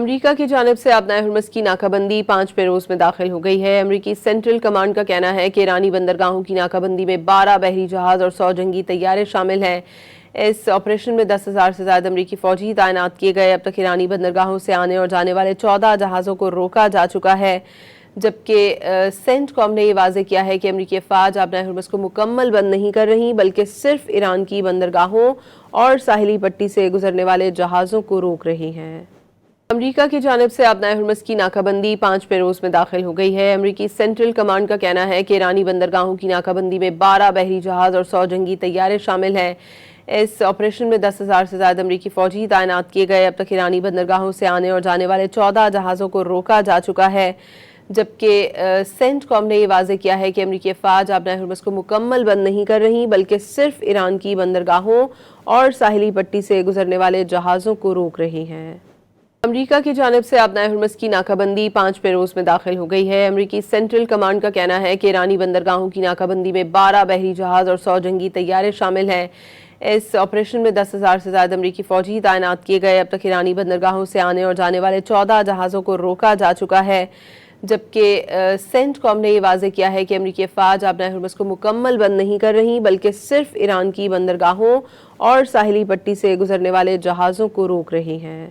امریکہ کی جانب سے آبنائے ہرمز کی ناکہ بندی 5 روز میں داخل ہو گئی ہے۔ امریکی سینٹرل کمانڈ کا کہنا ہے کہ ایرانی بندرگاہوں کی ناکہ بندی میں 12 بحری جہاز اور 100 جنگی طیارے شامل ہیں۔ اس آپریشن میں 10,000 سے زائد امریکی فوجی تعینات کیے گئے۔ اب تک ایرانی بندرگاہوں سے آنے اور جانے والے 14 جہازوں کو روکا جا چکا ہے، جبکہ سینٹ کام نے یہ واضح کیا ہے کہ امریکی افواج آبنائے ہرمز کو مکمل بند نہیں کر رہی، بلکہ صرف ایران کی بندرگاہوں اور ساحلی پٹی سے گزرنے والے جہازوں کو روک رہی ہیں۔ امریکہ کی جانب سے آبنائے ہرمز کی ناکہ بندی 5 روز میں داخل ہو گئی ہے۔ امریکی سینٹرل کمانڈ کا کہنا ہے کہ ایرانی بندرگاہوں کی ناکہ بندی میں 12 بحری جہاز اور 100 جنگی طیارے شامل ہیں۔ اس آپریشن میں 10,000 سے زائد امریکی فوجی تعینات کیے گئے۔ اب تک ایرانی بندرگاہوں سے آنے اور جانے والے 14 جہازوں کو روکا جا چکا ہے، جبکہ سینٹ کام نے یہ واضح کیا ہے کہ امریکی افواج آبنائے ہرمز کو مکمل بند نہیں کر رہی، بلکہ صرف ایران کی بندرگاہوں اور ساحلی پٹی سے گزرنے والے جہازوں کو روک رہی ہیں۔ امریکہ کی جانب سے آبنائے ہرمز کی ناکہ بندی 5 روز میں داخل ہو گئی ہے۔ امریکی سینٹرل کمانڈ کا کہنا ہے کہ ایرانی بندرگاہوں کی ناکہ بندی میں 12 بحری جہاز اور 100 جنگی طیارے شامل ہیں۔ اس آپریشن میں 10,000 سے زائد امریکی فوجی تعینات کیے گئے۔ اب تک ایرانی بندرگاہوں سے آنے اور جانے والے 14 جہازوں کو روکا جا چکا ہے، جبکہ سینٹ کام نے یہ واضح کیا ہے کہ امریکی افواج آبنائے ہرمز کو مکمل بند نہیں کر رہی، بلکہ صرف ایران کی بندرگاہوں اور ساحلی پٹی سے گزرنے والے جہازوں کو روک رہی ہیں۔